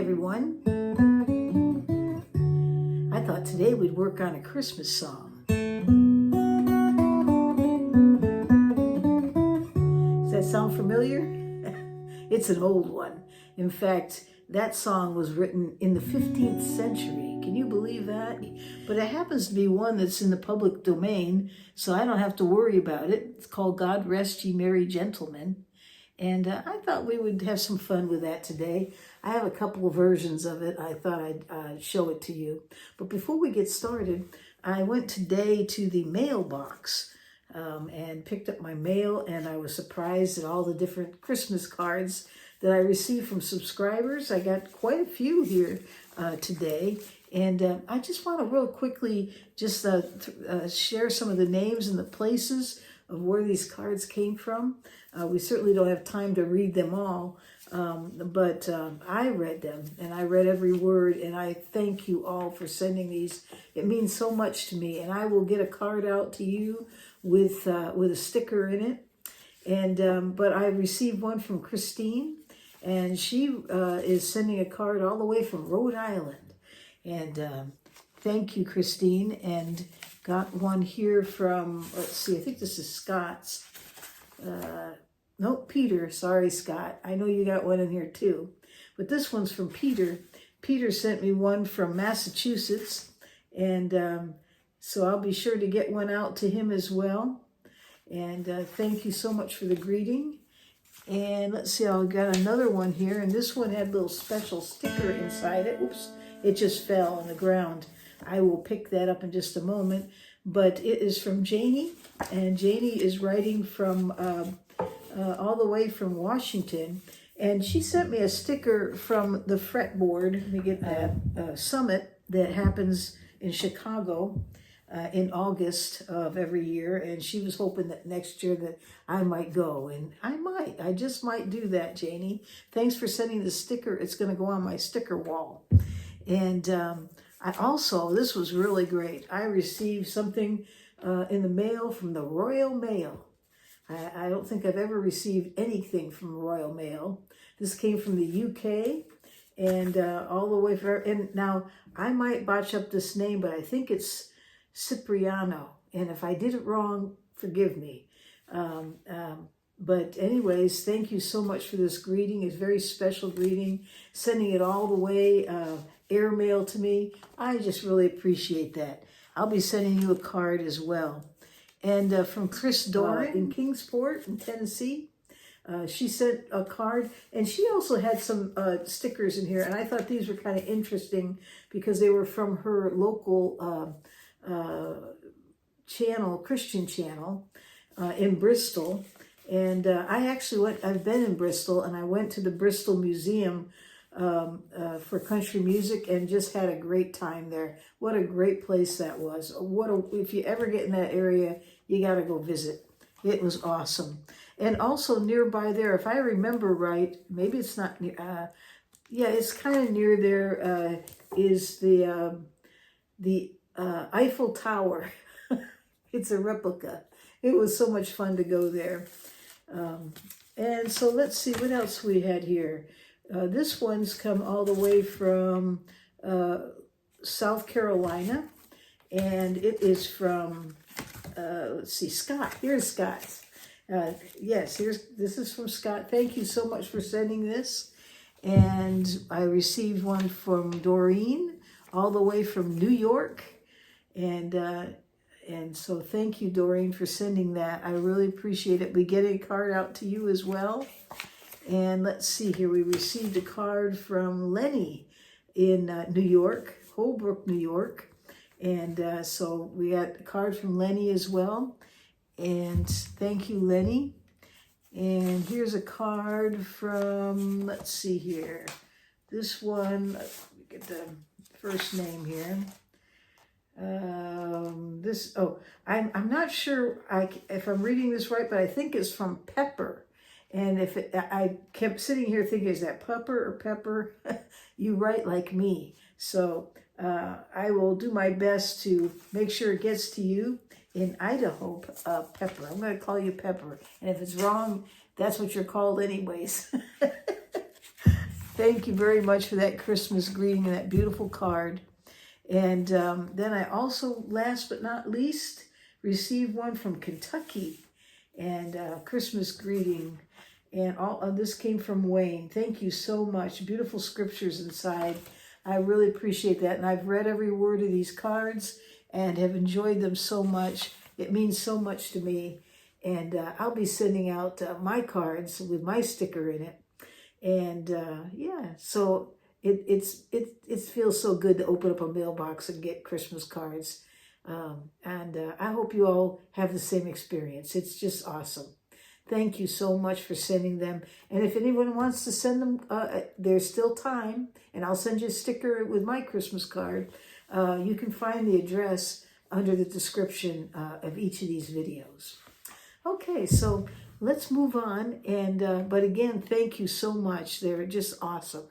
everyone. I thought today we'd work on a Christmas song. Does that sound familiar? It's an old one. In fact, that song was written in the 15th century. Can you believe that? But it happens to be one that's in the public domain, so I don't have to worry about it. It's called God Rest Ye Merry Gentlemen. And I thought we would have some fun with that today. I have a couple of versions of it. I thought I'd show it to you. But before we get started, I went today to the mailbox and picked up my mail, and I was surprised at all the different Christmas cards that I received from subscribers. I got quite a few here today. And I just want to real quickly just share some of the names and the places of where these cards came from. We certainly don't have time to read them all, but I read them, and I read every word, and I thank you all for sending these. It means so much to me, and I will get a card out to you with a sticker in it. And but I received one from Christine, and she is sending a card all the way from Rhode Island. And thank you, Christine. And got one here from, let's see, I think this is Scott's. No, Peter. Sorry, Scott. I know you got one in here too. But this one's from Peter. Peter sent me one from Massachusetts. And so I'll be sure to get one out to him as well. And thank you so much for the greeting. And let's see, I've got another one here. And this one had a little special sticker inside it. Oops, it just fell on the ground. I will pick that up in just a moment. But it is from Janie. And Janie is writing from all the way from Washington. And she sent me a sticker from the fretboard. Let me get that summit that happens in Chicago in August of every year. And she was hoping that next year that I might go. And I just might do that, Janie. Thanks for sending the sticker. It's going to go on my sticker wall. And I also, this was really great. I received something in the mail from the Royal Mail. I don't think I've ever received anything from Royal Mail. This came from the UK and all the way from, and now I might botch up this name, but I think it's Cipriano. And if I did it wrong, forgive me. But anyways, thank you so much for this greeting. It's a very special greeting, sending it all the way airmail to me. I just really appreciate that. I'll be sending you a card as well. And from Chris Doran in Kingsport in Tennessee, she sent a card, and she also had some stickers in here, and I thought these were kind of interesting because they were from her local channel, Christian channel in Bristol. And I've been in Bristol, and I went to the Bristol Museum for country music and just had a great time there. What a great place that was. If you ever get in that area, you got to go visit. It was awesome. And also nearby there, if I remember right, maybe it's not near, yeah, it's kind of near there, is the Eiffel Tower. It's a replica. It was so much fun to go there. And so let's see what else we had here. This one's come all the way from South Carolina, and it is from, let's see, Scott. Here's Scott's. Yes, this is from Scott. Thank you so much for sending this. And I received one from Doreen, all the way from New York. And so thank you, Doreen, for sending that. I really appreciate it. We get a card out to you as well. And let's see here. We received a card from Lenny in New York, Holbrook, New York. And so we got a card from Lenny as well. And thank you, Lenny. And here's a card from, let's see here. This one, let me get the first name here. I'm not sure if I'm reading this right, but I think it's from Pepper. And I kept sitting here thinking, is that Pepper or Pepper? You write like me. So I will do my best to make sure it gets to you in Idaho, Pepper. I'm going to call you Pepper. And if it's wrong, that's what you're called anyways. Thank you very much for that Christmas greeting and that beautiful card. And then I also, last but not least, received one from Kentucky, and Christmas greeting. And all of this came from Wayne. Thank you so much. Beautiful scriptures inside. I really appreciate that. And I've read every word of these cards and have enjoyed them so much. It means so much to me. And I'll be sending out my cards with my sticker in it. And yeah, so it feels so good to open up a mailbox and get Christmas cards. And I hope you all have the same experience. It's just awesome. Thank you so much for sending them. And if anyone wants to send them, there's still time. And I'll send you a sticker with my Christmas card. You can find the address under the description of each of these videos. Okay, so let's move on. And but again, thank you so much. They're just awesome.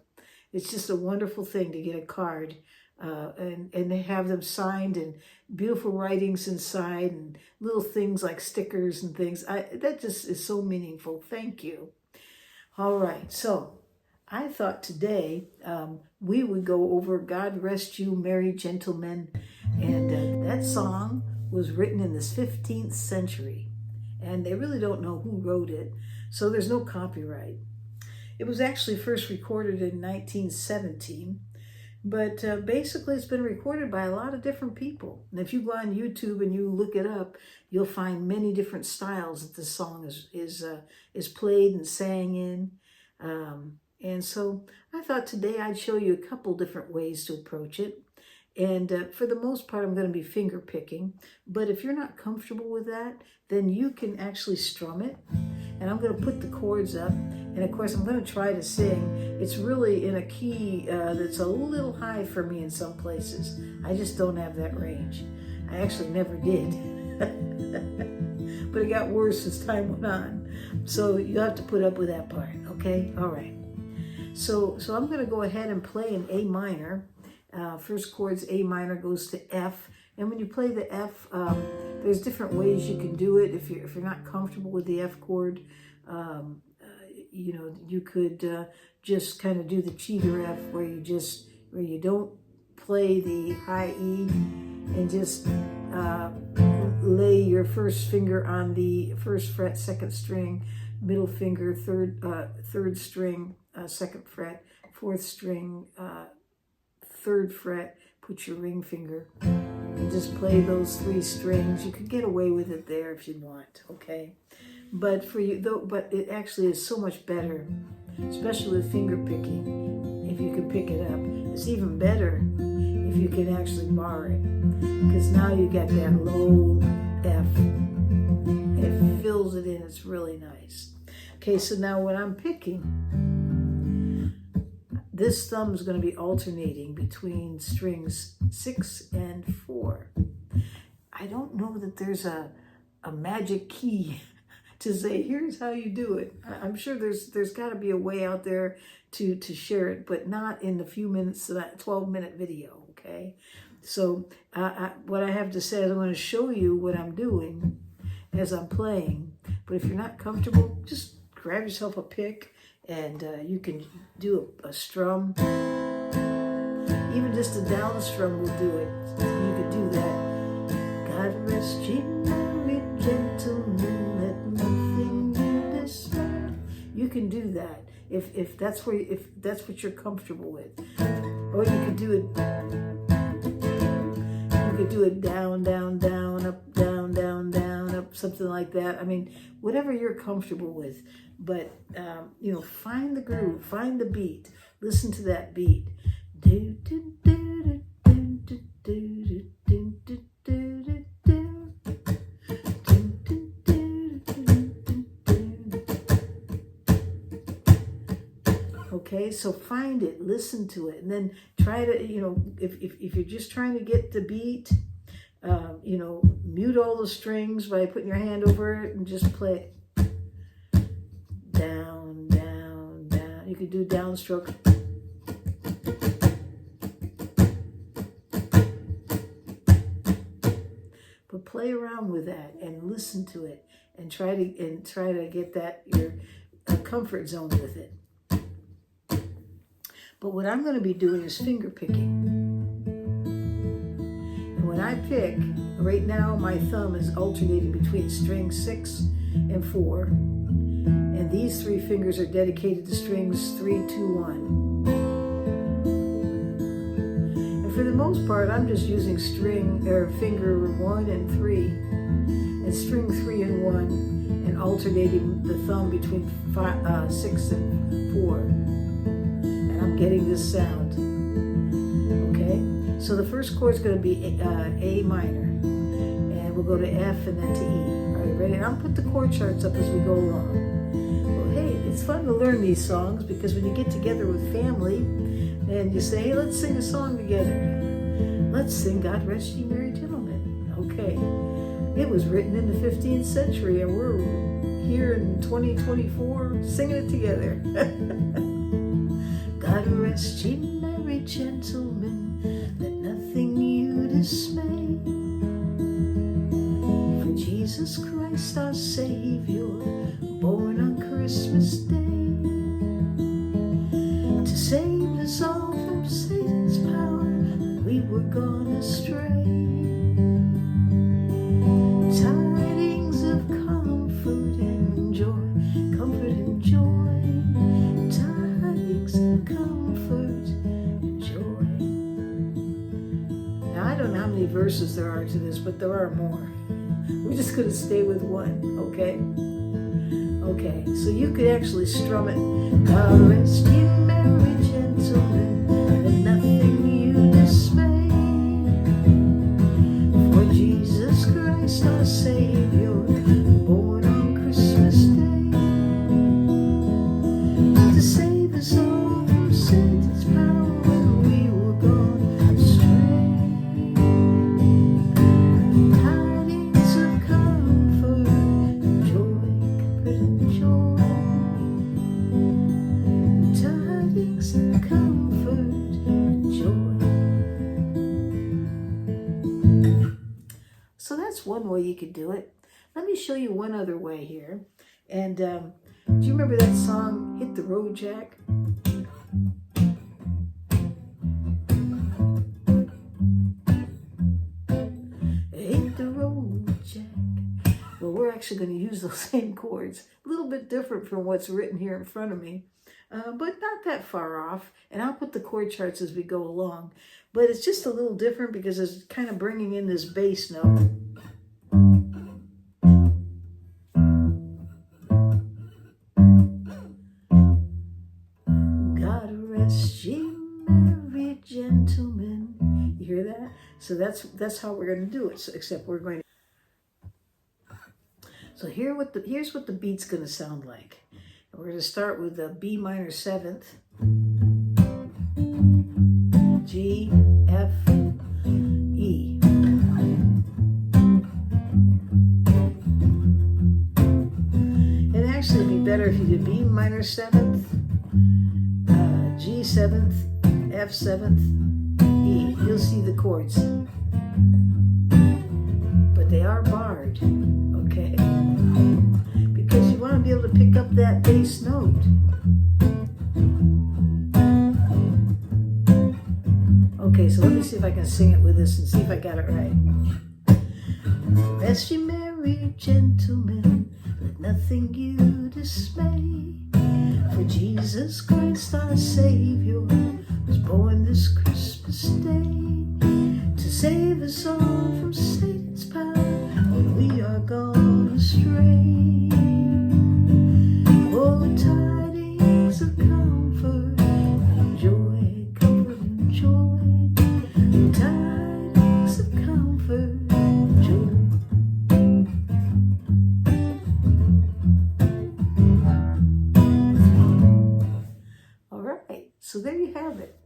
It's just a wonderful thing to get a card and they have them signed and beautiful writings inside and little things like stickers and things. That just is so meaningful. Thank you. All right, so I thought today we would go over God Rest You Merry Gentlemen. And that song was written in the 15th century. And they really don't know who wrote it, so there's no copyright. It was actually first recorded in 1917, but basically it's been recorded by a lot of different people. And if you go on YouTube and you look it up, you'll find many different styles that this song is played and sang in. And so I thought today I'd show you a couple different ways to approach it. And for the most part, I'm going to be finger picking. But if you're not comfortable with that, then you can actually strum it. And I'm going to put the chords up. And of course, I'm going to try to sing. It's really in a key that's a little high for me in some places. I just don't have that range. I actually never did. But it got worse as time went on. So you have to put up with that part, okay? All right. So I'm going to go ahead and play an A minor. First chord's A minor goes to F, and when you play the F, there's different ways you can do it. If you're not comfortable with the F chord, you know, you could just kind of do the cheater F, where you don't play the high E and just lay your first finger on the first fret, second string, middle finger, third string, second fret, fourth string, third fret, put your ring finger and just play those three strings. You could get away with it there if you want, okay? But for you though, but it actually is so much better, especially with finger picking, if you can pick it up. It's even better if you can actually bar it, because now you got that low F. It fills it in. It's really nice. Okay, so now when I'm picking, this thumb is going to be alternating between strings 6 and 4. I don't know that there's a magic key to say, here's how you do it. I'm sure there's got to be a way out there to share it, but not in the few minutes of that 12-minute video, okay? So what I have to say is I'm going to show you what I'm doing as I'm playing, but if you're not comfortable, just grab yourself a pick, and you can do a strum. Even just a down strum will do it. You could do that. God rest ye merry gentlemen, let nothing you dismay. You can do that if that's what you're comfortable with. Or you could do it. You could do it down, down, down, up, down, down, down, up, something like that. I mean, whatever you're comfortable with. But, you know, find the groove, find the beat, listen to that beat. Okay, so find it, listen to it, and then try to, you know, if you're just trying to get the beat, you know, mute all the strings by putting your hand over it and just play it. Down, down, down. You could do downstroke. But play around with that and listen to it and try to get that your comfort zone with it. But what I'm going to be doing is finger picking. And when I pick, right now my thumb is alternating between string 6 and 4. And these 3 fingers are dedicated to strings 3, 2, 1. And for the most part, I'm just using finger 1 and 3, and string 3 and 1, and alternating the thumb between 6 and 4. And I'm getting this sound. Okay? So the first chord is going to be A minor. And we'll go to F and then to E. Are you ready? And I'll put the chord charts up as we go along. Well, hey, it's fun to learn these songs because when you get together with family and you say, hey, let's sing a song together. Let's sing God Rest Ye Merry Gentlemen. Okay. It was written in the 15th century and we're here in 2024 singing it together. God rest ye merry gentlemen, let nothing you dismay. For Jesus Christ our Savior, born on Christmas Day, to save us all from Satan's power, we were gone astray. Tidings of comfort and joy, comfort and joy. Tidings of comfort and joy. Now I don't know how many verses there are to this, but there are more. We're just going to stay with one, okay? Okay, so you could actually strum it. God rest ye merry gentlemen, let nothing you dismay. For Jesus Christ our Savior, born on Christmas Day, to save us all from Satan's power when we were gone astray. Tidings of comfort and joy, comfort and joy. Tidings of comfort and joy. So that's one way you could do it. Let me show you one other way here. And do you remember that song, Hit the Road Jack? Hit the road, Jack. Well, we're actually going to use those same chords. A little bit different from what's written here in front of me, but not that far off. And I'll put the chord charts as we go along. But it's just a little different because it's kind of bringing in this bass note. God rest ye merry gentlemen. You hear that? So that's how we're going to do it. So, except we're going to. So here's what the beat's going to sound like. We're going to start with the B minor 7th, G, F, E. It'd actually be better if you did B minor 7th, G 7th, F 7th, E. You'll see the chords. But they are barred, okay? Because you want to be able to pick up that bass note. Okay, so let me see if I can sing it with this and see if I got it right. Rest ye merry gentlemen, let nothing you dismay. For Jesus Christ our Savior was born this Christmas Day, to save us all from Satan's power when we are gone astray. Oh, tidings of comfort and joy, comfort and joy. Tidings of comfort and joy. All right, so there you have it.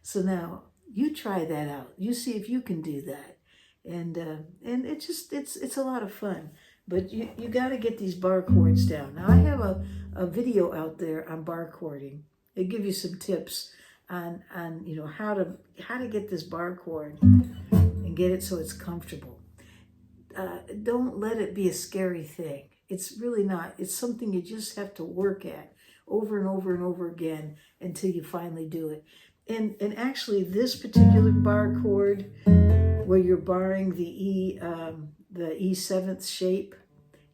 So now you try that out. You see if you can do that, and it's a lot of fun. But you got to get these bar chords down. Now I have a video out there on bar chording. They give you some tips on you know how to get this bar chord and get it so it's comfortable. Don't let it be a scary thing. It's really not. It's something you just have to work at over and over and over again until you finally do it. And actually, this particular bar chord, where you're barring the E seventh shape,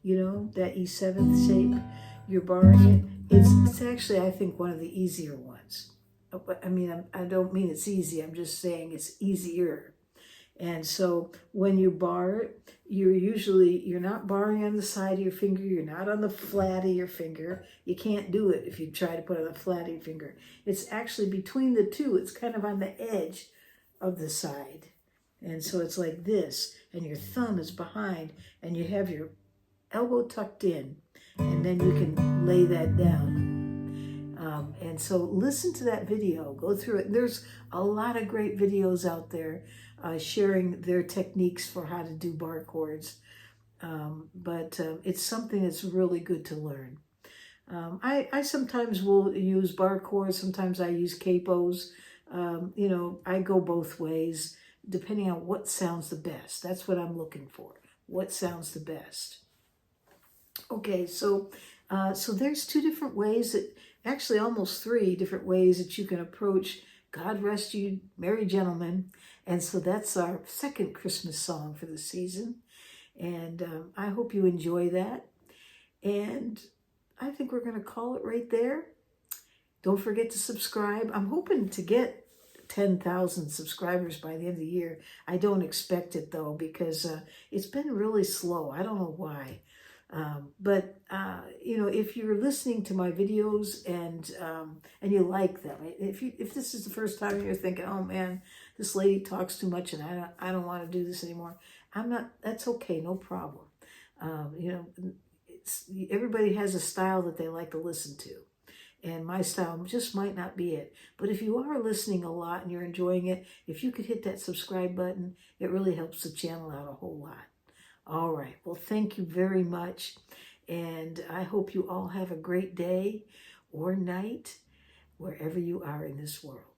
you know, that E7th shape, you're barring it. It's actually, I think, one of the easier ones. But I mean, I don't mean it's easy. I'm just saying it's easier. And so when you bar it, you're not barring on the side of your finger. You're not on the flat of your finger. You can't do it if you try to put it on the flat of your finger. It's actually between the two. It's kind of on the edge of the side. And so it's like this, and your thumb is behind, and you have your elbow tucked in, and then you can lay that down. And so listen to that video, go through it. There's a lot of great videos out there sharing their techniques for how to do bar chords. But it's something that's really good to learn. I sometimes will use bar chords, sometimes I use capos. You know, I go both ways, depending on what sounds the best. That's what I'm looking for. What sounds the best? Okay, so there's two different ways that, actually almost three different ways that you can approach God Rest You Merry Gentlemen. And so that's our second Christmas song for the season. And I hope you enjoy that. And I think we're going to call it right there. Don't forget to subscribe. I'm hoping to get 10,000 subscribers by the end of the year. I don't expect it though, because it's been really slow. I don't know why. But you know, if you're listening to my videos and you like them, if this is the first time you're thinking, oh man, this lady talks too much and I don't want to do this anymore, that's okay, no problem. You know, everybody has a style that they like to listen to. And my style just might not be it. But if you are listening a lot and you're enjoying it, if you could hit that subscribe button, it really helps the channel out a whole lot. All right. Well, thank you very much. And I hope you all have a great day or night wherever you are in this world.